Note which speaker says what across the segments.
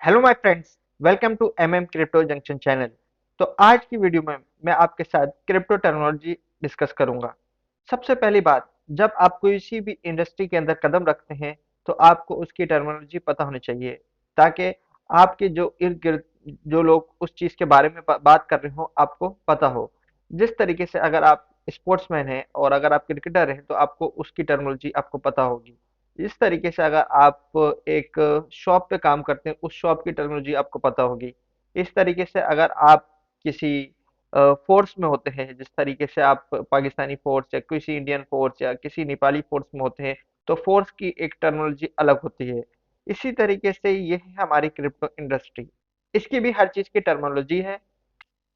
Speaker 1: Hello my friends, welcome to MM crypto junction channel. तो आज की वीडियो में मैं आपके साथ क्रिप्टो टेक्नोलॉजी डिस्कस करूंगा। सबसे पहली बात, जब आप किसी भी इंडस्ट्री के अंदर कदम रखते हैं तो आपको उसकी टेक्नोलॉजी पता होनी चाहिए, ताकि आपके जो इर्द गिर्द जो लोग उस चीज़ के बारे में बात कर रहे हो आपको पता हो। जिस तरीके से अगर आप स्पोर्ट्समैन हैं और अगर आप क्रिकेटर हैं तो आपको उसकी टेक्नोलॉजी आपको पता होगी। इस तरीके से अगर आप एक शॉप पे काम करते हैं, उस शॉप की टेक्नोलॉजी आपको पता होगी। इस तरीके से अगर आप किसी फोर्स में होते हैं, जिस तरीके से आप पाकिस्तानी फोर्स या किसी इंडियन फोर्स या किसी नेपाली फोर्स में होते हैं, तो फोर्स की एक टेक्नोलॉजी अलग होती है। इसी तरीके से ये है हमारी क्रिप्टो इंडस्ट्री। इसकी भी हर चीज़ की टर्मिनोलॉजी है।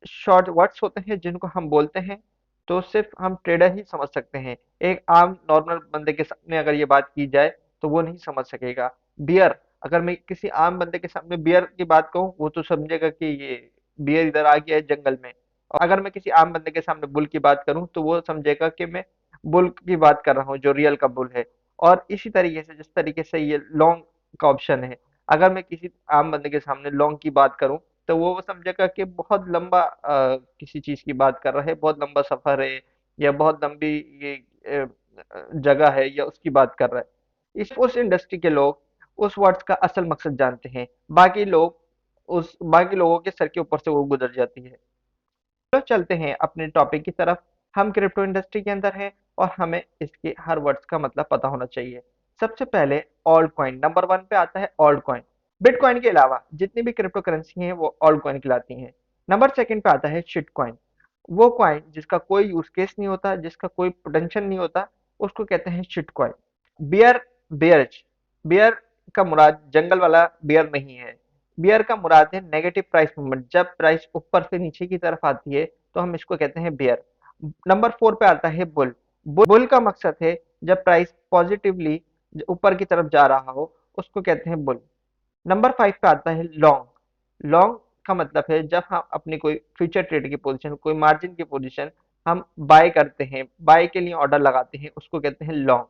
Speaker 1: शॉर्ट वर्ड्स होते हैं जिनको हम बोलते हैं, तो सिर्फ हम ट्रेडर ही समझ सकते हैं। एक आम नॉर्मल बंदे के सामने अगर ये बात की जाए तो वो नहीं समझ सकेगा। बियर, अगर मैं किसी आम बंदे के सामने बियर की बात कहूँ वो तो समझेगा कि ये बियर इधर आ गया है जंगल में। और अगर मैं किसी आम बंदे के सामने बुल की बात करूँ तो वो समझेगा कि मैं बुल की बात कर रहा हूँ, जो रियल का बुल है। और इसी तरीके से जिस तरीके से ये लॉन्ग का ऑप्शन है, अगर मैं किसी आम बंदे के सामने लॉन्ग की बात करूँ तो वो समझेगा कि बहुत लंबा किसी चीज़ की बात कर रहा है, बहुत लंबा सफ़र है या बहुत लंबी ये जगह है या उसकी बात कर रहा है। इस उस इंडस्ट्री के लोग उस वर्ड्स का असल मकसद जानते हैं, बाकी लोग उस बाकी लोगों के सर के ऊपर से वो गुजर जाती है। तो चलते हैं अपने टॉपिक की तरफ। हम क्रिप्टो इंडस्ट्री के अंदर हैं और हमें इसके हर वर्ड्स का मतलब पता होना चाहिए। सबसे पहले ऑल्ट कॉइन नंबर वन पे आता है। ऑल्ट कॉइन बिटकॉइन के अलावा जितनी भी क्रिप्टो करेंसी हैं वो ऑल्ट कॉइन कहलाती हैं। नंबर सेकंड पे आता है शिट कॉइन। वो कॉइन जिसका कोई यूज केस नहीं होता, जिसका कोई पोटेंशियल नहीं होता, उसको कहते हैं शिट कॉइन। बियर, बियर्च, बियर का मुराद जंगल वाला बियर नहीं है। बियर का मुराद है नेगेटिव प्राइस मूवमेंट। जब प्राइस ऊपर से नीचे की तरफ आती है तो हम इसको कहते हैं बियर। नंबर फोर पे आता है बुल। बुल का मकसद है जब प्राइस पॉजिटिवली ऊपर की तरफ जा रहा हो, उसको कहते हैं बुल। नंबर फाइव पे आता है लॉन्ग। लॉन्ग का मतलब है जब हम अपनी कोई फ्यूचर ट्रेड की पोजीशन, कोई मार्जिन की पोजीशन हम बाय करते हैं, बाय के लिए ऑर्डर लगाते हैं, उसको कहते हैं लॉन्ग।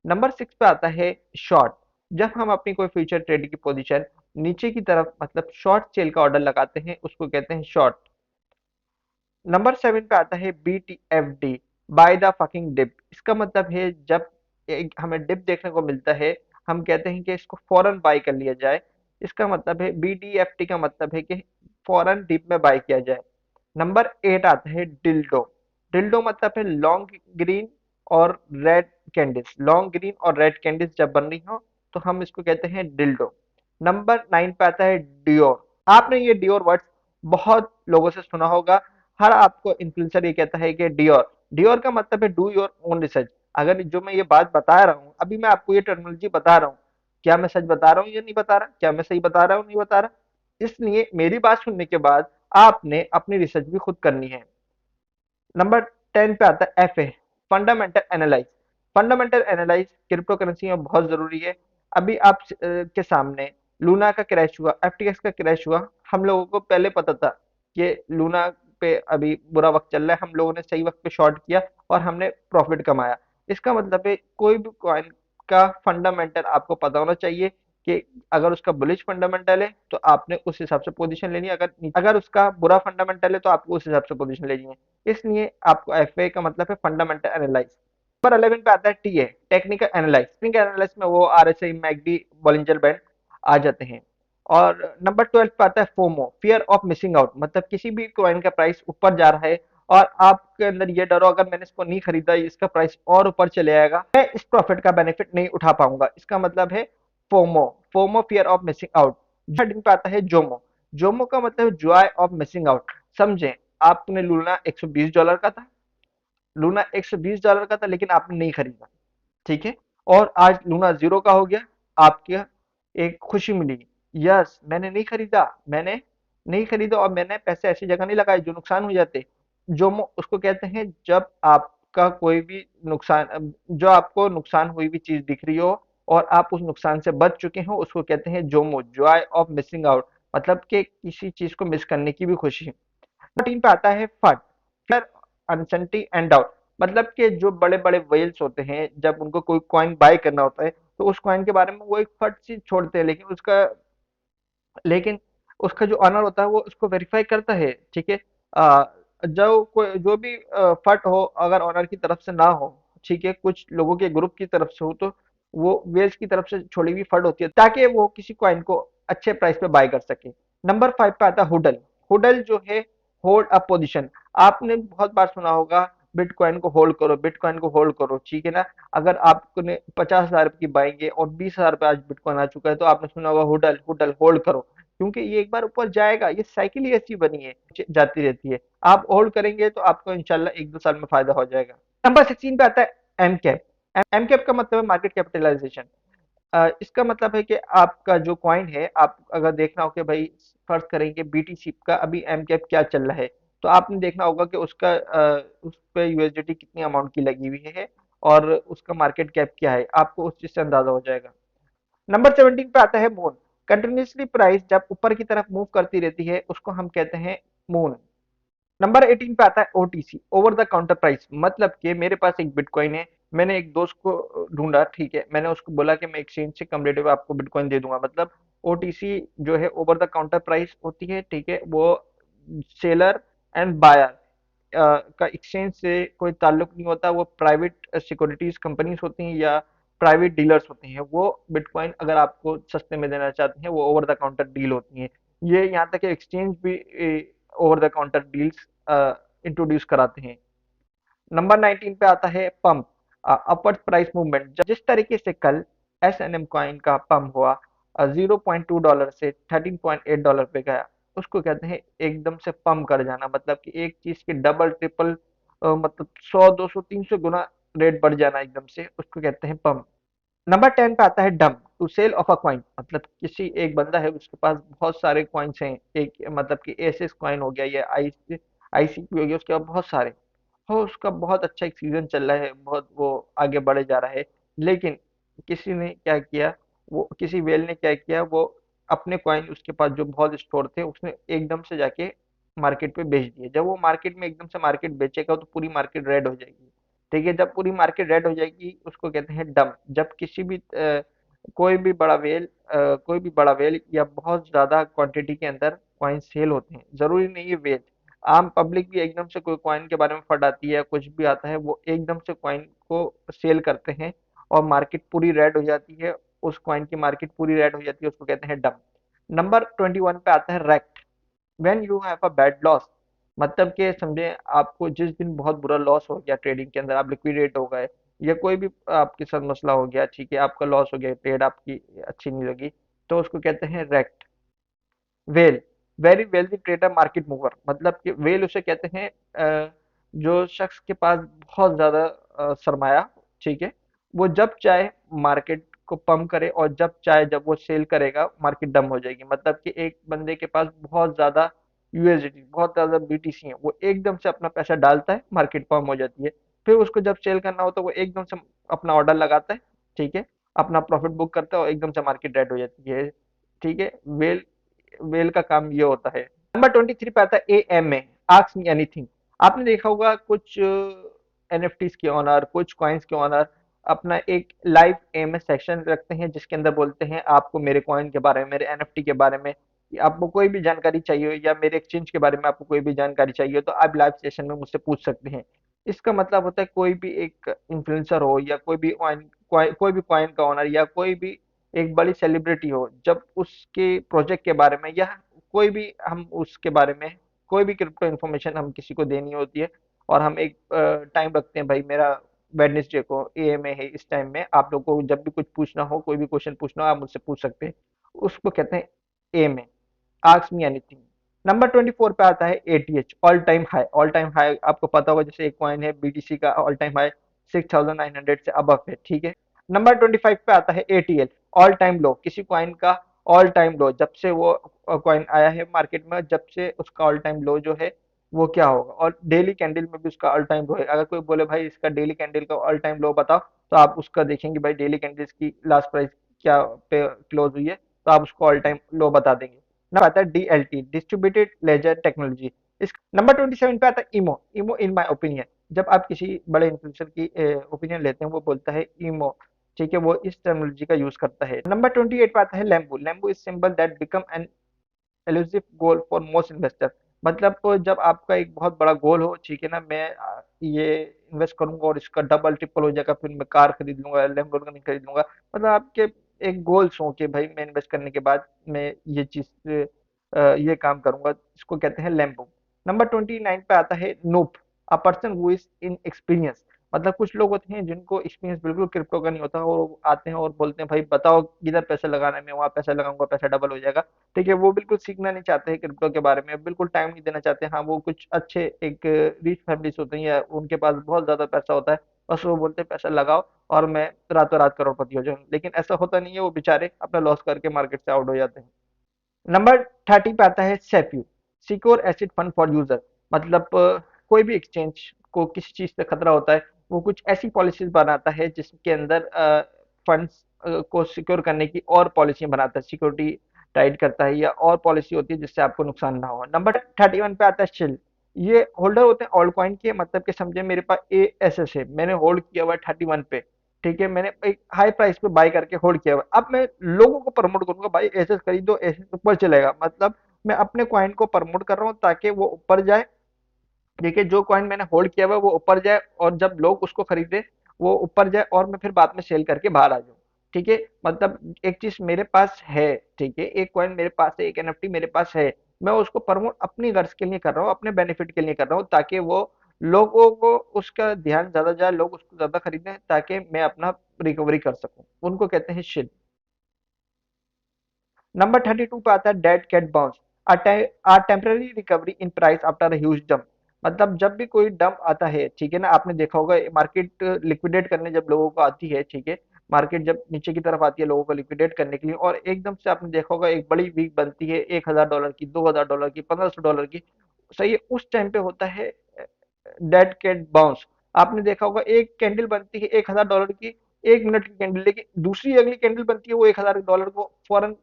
Speaker 1: नंबर सिक्स पे आता है शॉर्ट। जब हम अपनी कोई फ्यूचर ट्रेड की पोजीशन नीचे की तरफ मतलब शॉर्ट सेल का ऑर्डर लगाते हैं, उसको कहते हैं शॉर्ट। नंबर सेवन पे आता है BTFD, buy the fucking dip. इसका मतलब है जब एक हमें डिप देखने को मिलता है, हम कहते हैं कि इसको फौरन बाय कर लिया जाए। इसका मतलब है BDFT का मतलब है कि फौरन डिप में बाय किया जाए। नंबर एट आता है डिल्डो। डिल्डो मतलब है लॉन्ग ग्रीन और रेड कैंडिस। लॉन्ग ग्रीन और रेड कैंडिस जब बन रही हो तो हम इसको कहते हैं डिल्डो। नंबर नाइन पे आता है डियोर। आपने ये डियोर वर्ड बहुत लोगों से सुना होगा। हर आपको इन्फ्लुएंसर ये कहता है कि डियोर, डियोर का मतलब है डू योर ओन रिसर्च। अगर जो मैं ये बात बता रहा हूँ, अभी मैं आपको ये टेक्नोलॉजी बता रहा हूँ, क्या मैं सच बता रहा हूँ या नहीं बता रहा, क्या मैं सही बता रहा हूँ नहीं बता रहा। इसलिए मेरी बात सुनने के बाद आपने अपनी रिसर्च भी खुद करनी है। नंबर 10 पे आता है FA, fundamental analyse. Fundamental analyse crypto currency में बहुत जरूरी है। अभी आप के सामने लूना का क्रैश हुआ, FTX का क्रैश हुआ। हम लोगों को पहले पता था कि लूना पे अभी बुरा वक्त चल रहा है, हम लोगों ने सही वक्त पे शॉर्ट किया और हमने प्रॉफिट कमाया। इसका मतलब है कोई भी कॉइन का फंडामेंटल आपको पता होना चाहिए कि अगर उसका बुलिश फंडामेंटल है तो आपने उस हिसाब से पोजीशन लेनी है, अगर अगर उसका बुरा फंडामेंटल है तो आपको उस हिसाब से पोजीशन लेनी है। इसलिए आपको FA का मतलब है फंडामेंटल एनालाइज। नंबर 11 पे आता है TA, technical analyse. Technical analyse में वो RSI, मैकडी, बॉलिंजर बैंड आ जाते हैं। और नंबर 12 पे आता है FOMO, fear of missing out. मतलब किसी भी कॉइन का प्राइस ऊपर जा रहा है और आपके अंदर ये डर हो अगर मैंने इसको नहीं खरीदा इसका प्राइस और ऊपर चले आएगा, मैं इस प्रॉफिट का बेनिफिट नहीं उठा पाऊंगा। इसका मतलब है FOMO, FOMO fear of missing out. Third पे आता है जोमो। जोमो का मतलब है जॉय ऑफ मिसिंग आउट। समझे, आपने लूना $120 का था, लूना $120 का था लेकिन आपने नहीं खरीदा, ठीक है, और आज लूना जीरो का हो गया, आपके एक खुशी मिली, यस मैंने नहीं खरीदा, मैंने नहीं खरीदा और मैंने पैसे ऐसी जगह नहीं लगाए जो नुकसान हो जाते। जोमो उसको कहते हैं जब आपका कोई भी नुकसान, जो आपको नुकसान हुई हुई चीज दिख रही हो और आप उस नुकसान से बच चुके हो, उसको कहते हैं Jomo, Joy of missing out. मतलब कि किसी चीज को मिस करने की भी खुशी। 13 पे आता है फट, फियर, अनसर्टेनिटी एंड डाउट। मतलब कि जो बड़े बड़े वेल्स होते हैं जब उनको कोई कॉइन बाय करना होता है तो उस कॉइन के बारे में वो एक फट सी छोड़ते हैं, लेकिन उसका लेकिन उसका जो ऑनर होता है वो उसको वेरीफाई करता है, ठीक है। अ, जो भी फट हो, अगर ऑनर की तरफ से ना हो, ठीक है, कुछ लोगों के ग्रुप की तरफ से हो, तो वो वेल्स की तरफ से छोड़ी हुई फट होती है ताकि वो किसी कॉइन को अच्छे प्राइस पे बाय कर सके। नंबर 5 पे आता है हुडल। हुडल जो है होल्ड अ पोजीशन। आपने बहुत बार सुना होगा बिटकॉइन को होल्ड करो, बिटकॉइन को होल्ड करो, ठीक है ना। अगर आपने 50,000 की बाएंगे और 20,000 पे आज बिटकॉइन आ चुका है तो आपने सुना होगा हुडल हुडल होल्ड करो, क्योंकि ये एक बार ऊपर जाएगा, ये साइकिल ही ऐसी बनी है, जाती रहती है। आप होल्ड करेंगे तो आपको इंशाल्लाह 1-2 साल में फायदा हो जाएगा। नंबर 16 पे आता है एम कैप। एम कैप का मतलब है मार्केट कैपिटलाइजेशन। इसका मतलब है कि आपका जो कॉइन है, आप अगर देखना हो कि भाई फर्ज करेंगे बीटीसी का अभी एम कैप क्या चल रहा है, तो आपने देखना होगा कि उसका उस पे यूएसडीटी कितनी अमाउंट की लगी हुई है और उसका मार्केट कैप क्या है, आपको उस चीज से अंदाजा हो जाएगा। नंबर 17 पे आता है मून। कंटिन्यूसली प्राइस जब ऊपर की तरफ मूव करती रहती है उसको हम कहते हैं मून। नंबर 18 पे आता है OTC, over the counter price. मतलब कि मेरे पास एक बिटकॉइन है, मैंने एक दोस्त को ढूंढा, ठीक है, मैंने उसको बोला कि मैं एक्सचेंज से कम रेट पे आपको बिटकॉइन दे दूंगा। मतलब ओटीसी जो है ओवर द काउंटर प्राइस होती है, ठीक है, वो सेलर एंड बायर का एक्सचेंज से कोई ताल्लुक नहीं होता। वो प्राइवेट सिक्योरिटीज कंपनीज होती हैं या प्राइवेट डीलर्स होते हैं, वो बिटकॉइन अगर आपको सस्ते में देना चाहते हैं वो ओवर द काउंटर डील होती हैं। ये यहाँ तक कि एक्सचेंज भी over the counter deals introduce कराते हैं। नंबर 19 पे आता है पंप, अपवर्ड प्राइस मूवमेंट। जिस तरीके से कल एस एन एम कॉइन का पंप हुआ, $0.2 से $13.8 पे गया, उसको कहते हैं एकदम से पंप कर जाना। मतलब कि एक चीज की डबल ट्रिपल, मतलब 100 200 300 गुना रेट बढ़ जाना एकदम से, उसको कहते हैं पंप। नंबर 10 पे आता है dump, to sell off a coin. मतलब किसी एक बंदा है उसके पास बहुत सारे कॉइन्स हैं, एक मतलब कि एसएस कॉइन हो गया या आईसीपी हो गया, उसके पास बहुत सारे हो, उसका बहुत अच्छा एक सीजन चल रहा है, बहुत वो आगे बढ़े जा रहा है। लेकिन किसी ने क्या किया, वो किसी वेल ने क्या किया, वो अपने कॉइन उसके पास जो बहुत स्टोर थे उसने एकदम से जाके मार्केट पे बेच दिए। जब वो मार्केट में एकदम से मार्केट बेचेगा तो पूरी मार्केट रेड हो जाएगी, ठीक है। जब पूरी मार्केट रेड हो जाएगी उसको कहते हैं डम। जब किसी भी कोई भी बड़ा वेल कोई भी बड़ा वेल या बहुत ज्यादा क्वांटिटी के अंदर कॉइन सेल होते हैं, जरूरी नहीं है वेल, आम पब्लिक भी एकदम से कोई कॉइन के बारे में फट आती है या कुछ भी आता है, वो एकदम से कॉइन को सेल करते हैं और मार्केट पूरी रेड हो जाती है। उस कॉइन की मार्केट पूरी रेड हो जाती है, उसको कहते हैं डम। नंबर 21 पे आता है rekt, when you have a bad loss. मतलब कि समझे आपको जिस दिन बहुत बुरा लॉस हो गया ट्रेडिंग के अंदर, आप लिक्विडेट हो गए या कोई भी आपके साथ मसला हो गया, ठीक है, आपका लॉस हो गया, ट्रेड आपकी अच्छी नहीं लगी, तो उसको कहते हैं rekt. Whale, very wealthy trader market mover. मतलब कि वेल उसे कहते हैं जो शख्स के पास बहुत ज्यादा सरमाया, ठीक है, वो जब चाहे मार्केट को पंप करे और जब चाहे जब वो सेल करेगा मार्केट डम हो जाएगी। मतलब कि एक बंदे के पास बहुत ज्यादा यूएसडी बहुत ज्यादा बीटीसी है, वो एकदम से अपना पैसा डालता है, मार्केट पंप हो जाती है। फिर उसको जब सेल करना हो तो वो एकदम से अपना ऑर्डर लगाता है, ठीक है, अपना प्रॉफिट बुक करता है और एकदम से मार्केट रेड हो जाती है, ठीक है। वेल वेल का काम ये होता है। नंबर 23 पे आता है A M A, ask me anything. आपने देखा होगा कुछ एनएफटीज के ऑनर, कुछ कॉइन्स के ऑनर अपना एक लाइव एमएस सेक्शन रखते हैं जिसके अंदर बोलते हैं आपको मेरे कॉइन के बारे में, मेरे एनएफटी के बारे में, आपको कोई भी जानकारी चाहिए हो या मेरे एक्सचेंज के बारे में आपको कोई भी जानकारी चाहिए हो तो आप लाइव सेशन में मुझसे पूछ सकते हैं। इसका मतलब होता है कोई भी एक इन्फ्लुएंसर हो या कोई भी कोई भी कॉइन का ऑनर या कोई भी एक बड़ी सेलिब्रिटी हो, जब उसके प्रोजेक्ट के बारे में या कोई भी हम उसके बारे में कोई भी क्रिप्टो इन्फॉर्मेशन हम किसी को देनी होती है और हम एक टाइम रखते हैं, भाई मेरा वेडनेसडे को एएमए है, इस टाइम में आप लोग को जब भी कुछ पूछना हो, कोई भी क्वेश्चन पूछना हो, आप मुझसे पूछ सकते हैं, उसको कहते हैं AMA, ask me anything. Number 24 पे आता है ATH, all time high. All time high आपको पता होगा, जैसे एक कॉइन है बीटीसी का ऑल टाइम हाई 6900 से अबव है, ठीक है। नंबर 25 पे आता है एटीएल, ऑल टाइम लो। किसी कॉइन का ऑल टाइम लो, जब से वो कॉइन आया है मार्केट में, जब से उसका ऑल टाइम लो जो है वो क्या होगा, और डेली कैंडल में भी उसका ऑल टाइम लो है। अगर कोई बोले भाई इसका डेली कैंडल का ऑल टाइम लो बताओ, तो आप उसका देखेंगे भाई डेली कैंडल्स की लास्ट प्राइस क्या पे क्लोज हुई है, तो आप उसको ऑल टाइम लो बता देंगे। नंबर आता है डीएलटी, डिस्ट्रीब्यूटेड लेजर टेक्नोलॉजी। इस नंबर 27 पे आता है इमो। इमो इन माय ओपिनियन, जब आप किसी बड़े इन्फ्लुएंसर की ओपिनियन लेते हैं वो बोलता है इमो, ठीक है, वो इस टेक्नोलॉजी का यूज करता है। नंबर 28 पे आता है Lambo. Lambo is symbol that become an elusive goal for most investor. मतलब जब आपका एक बहुत बड़ा गोल हो, ठीक है ना, मैं ये इन्वेस्ट करूंगा और इसका डबल ट्रिपल हो जाएगा, फिर मैं कार खरीद लूंगा, लैम्बोर्गिनी खरीद लूंगा। मतलब आपके एक गोल्स हो कि भाई मैं इन्वेस्ट करने के बाद मैं ये चीज ये काम करूंगा, इसको कहते हैं लैम्बो। नंबर 29 पे आता है noob, a person who is inexperience. मतलब कुछ लोग होते हैं जिनको एक्सपीरियंस बिल्कुल क्रिप्टो का नहीं होता, और वो आते हैं और बोलते हैं भाई बताओ किधर पैसा लगाना है, मैं वहां पैसा लगाऊंगा, पैसा डबल हो जाएगा। ठीक है, वो बिल्कुल सीखना नहीं चाहते हैं क्रिप्टो के बारे में, बिल्कुल टाइम नहीं देना चाहते हैं। हाँ, वो कुछ अच्छे एक रिच फैमिलीज होते हैं या उनके पास बहुत ज्यादा पैसा होता है, बस वो बोलते हैं पैसा लगाओ और मैं रातों रात करोड़पति हो जाऊंगा, लेकिन ऐसा होता नहीं है, वो बेचारे अपना लॉस करके मार्केट से आउट हो जाते हैं। नंबर 30 पे आता है SAFU, secure asset fund for user. मतलब कोई भी एक्सचेंज को किसी चीज से खतरा होता है, वो कुछ ऐसी पॉलिसीज बनाता है जिसके अंदर फंड्स को सिक्योर करने की और पॉलिसी बनाता है, सिक्योरिटी टाइट करता है, या और पॉलिसी होती है जिससे आपको नुकसान ना हो। नंबर 31 पे आता है शिल, ये होल्डर होते हैं ऑल्ट कॉइन के। मतलब कि समझे मेरे पास ए एस एस है, मैंने होल्ड किया हुआ है 31 पे, ठीक है, मैंने एक हाई प्राइस पे बाय करके होल्ड किया हुआ है। अब मैं लोगों को प्रमोट करूंगा भाई एसेस खरीदो, एसेस ऊपर चलेगा। मतलब मैं अपने कॉइन को प्रमोट कर रहा हूँ ताकि वो ऊपर जाए। देखिए, जो कॉइन मैंने होल्ड किया हुआ है वो ऊपर जाए, और जब लोग उसको खरीदे वो ऊपर जाए, और मैं फिर बाद में सेल करके बाहर आ जाऊँ। ठीक है, मतलब एक चीज मेरे पास है, ठीक है, एक कॉइन मेरे पास है, एक एनएफटी मेरे पास है, मैं उसको प्रमोट अपनी गर्ज के लिए कर रहा हूँ, अपने बेनिफिट के लिए कर रहा हूँ, ताकि वो लोगों को उसका ध्यान ज्यादा जाए, लोग उसको ज्यादा खरीदें, ताकि मैं अपना रिकवरी कर सकूं। उनको कहते हैं शिल। नंबर 32 पे आता है dead cat bounce, a temporary recovery in price after huge dump. मतलब जब भी कोई डंप आता है, ठीक है ना, आपने देखा होगा मार्केट लिक्विडेट करने जब लोगों को आती है, ठीक है, मार्केट जब नीचे की तरफ आती है लोगों को लिक्विडेट करने के लिए, और एकदम से आपने देखा होगा एक बड़ी वीक बनती है $1000 की, $2000 की, $1500 की। सही है, उस टाइम पे होता है डेड कैट बाउंस। आपने देखा होगा एक कैंडल बनती है $1000 की, 1 मिनट की कैंडल, लेकिन दूसरी अगली कैंडल बनती है वो $1000 को फौरन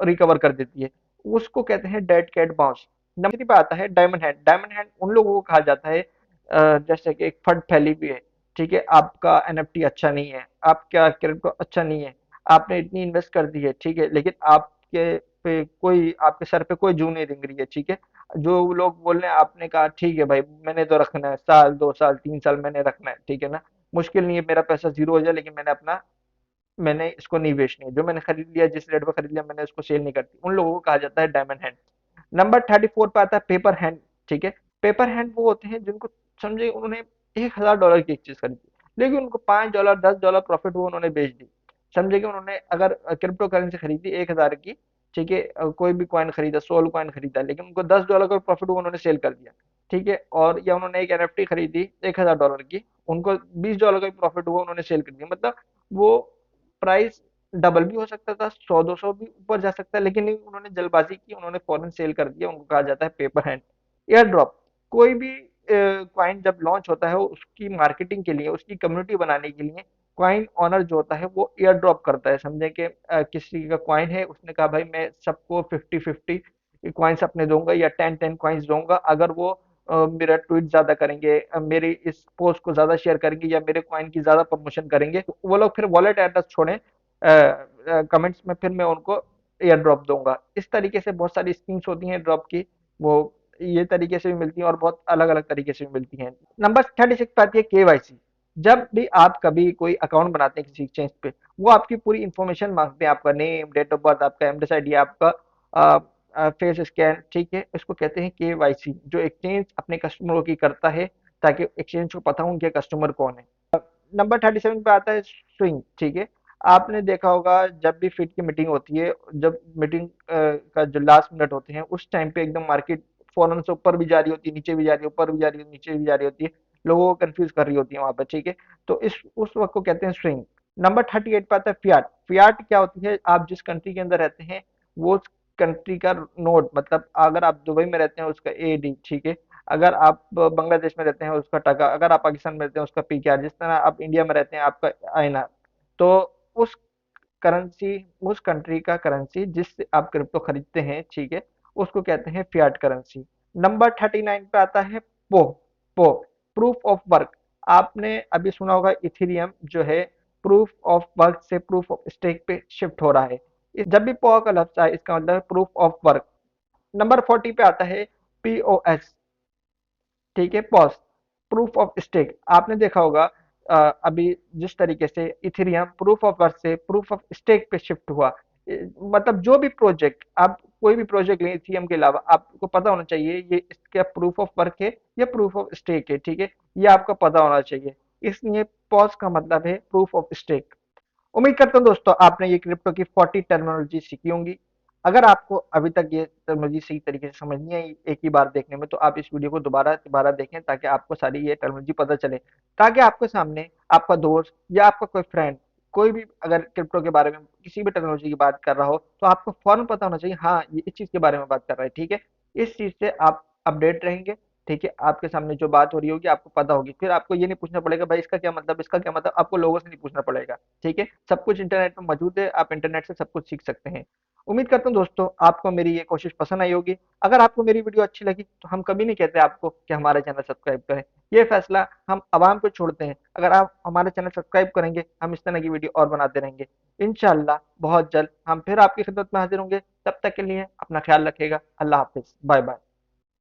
Speaker 1: रिकवर कर देती है। उसको कहते हैं डेड कैट बाउंस। नंबर 3 पे आता है डायमंड हैंड। डायमंड हैंड उन लोगों को कहा जाता है जैसे कि एक फट फैली हुई है, ठीक है, आपका एनएफटी अच्छा नहीं है, आपका क्रिप्टो अच्छा नहीं है, आपने इतनी इन्वेस्ट कर दी है, ठीक है, लेकिन आपके पे कोई, आपके सर पे कोई जू नहीं दिख रही है, ठीक है। जो लोग बोल रहे हैं, आपने कहा ठीक है भाई मैंने तो रखना है, साल 2 साल 3 साल मैंने रखना है, ठीक है ना, मुश्किल नहीं है मेरा पैसा जीरो हो जाए, लेकिन मैंने इसको नहीं बेचनी है, जो मैंने खरीद लिया, जिस रेट पर खरीद लिया, मैंने उसको सेल नहीं करती। उन लोगों को कहा जाता है डायमंड हैंड। नंबर 34 पे आता है पेपर हैंड। ठीक है, पेपर हैंड वो होते हैं जिनको, समझे, उन्होंने $1000 की एक चीज खरीदी, लेकिन उनको $5 $10 प्रॉफिट हुआ, उन्होंने बेच दी। समझे कि उन्होंने अगर क्रिप्टो करेंसी खरीदी 1000 की, ठीक है, कोई भी कॉइन खरीदा, सोल कॉइन खरीदा, लेकिन उनको $10 का प्रॉफिट हुआ, उन्होंने सेल कर दिया। ठीक है, और या उन्होंने एक एनएफटी खरीदी $1000 की, उनको $20 का भी प्रॉफिट हुआ, उन्होंने सेल कर दिया। मतलब वो प्राइस डबल भी हो सकता था, 100 200 भी ऊपर जा सकता है, लेकिन नहीं, उन्होंने जल्दबाजी की, उन्होंने फौरन सेल कर दिया। उनको कहा जाता है पेपर हैंड। एयर ड्रॉप, कोई भी क्वाइन जब लॉन्च होता है, उसकी मार्केटिंग के लिए, उसकी कम्युनिटी बनाने के लिए क्वाइन ऑनर जो होता है वो एयर ड्रॉप करता है। समझे कि किसी का क्वाइन है, उसने कहा भाई मैं सबको 50-50 क्वाइंस अपने दूंगा, या 10-10 क्वाइंस दूंगा, अगर वो मेरा ट्वीट ज्यादा करेंगे, मेरी इस पोस्ट को ज्यादा शेयर करेंगे, या मेरे क्वाइन की ज्यादा प्रमोशन करेंगे, तो वो लोग फिर वॉलेट एड्रेस छोड़ें कमेंट्स में, फिर मैं उनको एयर ड्रॉप दूंगा। इस तरीके से बहुत सारी स्कीम्स होती हैं ड्रॉप की, वो ये तरीके से भी मिलती हैं और बहुत अलग अलग तरीके से भी मिलती हैं। नंबर 36 पे आती है केवाईसी। जब भी आप कभी कोई अकाउंट बनाते हैं किसी एक्सचेंज पे, वो आपकी पूरी इंफॉर्मेशन मांगते हैं, आपका नेम, डेट ऑफ बर्थ, आपका एमएस आईडी, आपका फेस स्कैन, ठीक है, इसको कहते हैं केवाईसी, जो एक्सचेंज अपने कस्टमरों की करता है, ताकि एक्सचेंज को पता हो उनके कस्टमर कौन है। नंबर 37 पे आता है स्विंग। ठीक है, आपने देखा होगा जब भी फिट की मीटिंग होती है, जब मीटिंग का जो लास्ट मिनट होते हैं, उस टाइम पे एकदम मार्केट फौरन से ऊपर भी जा रही होती है, नीचे भी जा रही है, ऊपर भी जा रही है, नीचे भी जा रही होती है, लोगों को कंफ्यूज कर रही होती है वहां पर। ठीक है, तो इस उस वक्त को कहते हैं स्विंग। नंबर 38 पे आता है फियाट। फियाट क्या होती है, आप जिस कंट्री के अंदर रहते हैं वो कंट्री का नोट, मतलब अगर आप दुबई में रहते हैं उसका एडी, ठीक है, अगर आप बांग्लादेश में रहते हैं उसका टका, अगर आप पाकिस्तान में रहते हैं उसका पीकेआर, जिस तरह आप इंडिया में रहते हैं आपका आईएनआर। तो उस करेंसी, उस कंट्री का करेंसी जिससे आप क्रिप्टो खरीदते हैं, ठीक है, उसको कहते हैं फियाट करेंसी। नंबर 39 पे आता है पो। पो, प्रूफ ऑफ वर्क। आपने अभी सुना होगा इथेरियम जो है प्रूफ ऑफ वर्क से प्रूफ ऑफ स्टेक पे शिफ्ट हो रहा है। जब भी पो का लफ्ज आए, इसका मतलब है प्रूफ ऑफ वर्क। नंबर 40 पे आता है पीओएस, ठीक है, पॉज, प्रूफ ऑफ स्टेक। आपने देखा होगा अभी जिस तरीके से इथेरियम प्रूफ ऑफ वर्क से प्रूफ ऑफ स्टेक पे शिफ्ट हुआ। मतलब जो भी प्रोजेक्ट आप कोई भी प्रोजेक्ट लें इथेरियम के अलावा, आपको पता होना चाहिए ये इसका प्रूफ ऑफ वर्क है या प्रूफ ऑफ स्टेक है, ठीक है, ये आपको पता होना चाहिए। इसलिए पॉज का मतलब है प्रूफ ऑफ स्टेक। उम्मीद करता हूँ दोस्तों आपने ये क्रिप्टो की 40 टर्मिनोलॉजी सीखी होंगी। अगर आपको अभी तक ये टर्मिनोलॉजी सही तरीके से समझ नहीं आई एक ही बार देखने में, तो आप इस वीडियो को दोबारा दोबारा देखें ताकि आपको सारी ये टर्मिनोलॉजी पता चले, ताकि आपके सामने आपका दोस्त या आपका कोई फ्रेंड कोई भी अगर क्रिप्टो के बारे में किसी भी टेक्नोलॉजी की बात कर रहा हो, तो आपको फौरन पता होना चाहिए हाँ ये इस चीज के बारे में बात कर रहा है, ठीक है। इस चीज से आप अपडेट रहेंगे, ठीक है, आपके सामने जो बात हो रही होगी आपको पता होगी, फिर आपको ये नहीं पूछना पड़ेगा भाई इसका क्या मतलब, इसका क्या मतलब, आपको लोगों से नहीं पूछना पड़ेगा, ठीक है। सब कुछ इंटरनेट में मौजूद है, आप इंटरनेट से सब कुछ सीख सकते हैं। उम्मीद करता हूँ दोस्तों आपको मेरी ये कोशिश पसंद आई होगी। अगर आपको मेरी वीडियो अच्छी लगी तो हम कभी नहीं कहते आपको कि हमारा चैनल सब्सक्राइब करें, ये फैसला हम आवाम को छोड़ते हैं। अगर आप हमारा चैनल सब्सक्राइब करेंगे हम इस तरह की वीडियो और बनाते रहेंगे। इंशाल्लाह बहुत जल्द हम फिर आपकी खिदमत में हाजिर होंगे। तब तक के लिए अपना ख्याल रखिएगा। अल्लाह हाफिज, बाय बाय।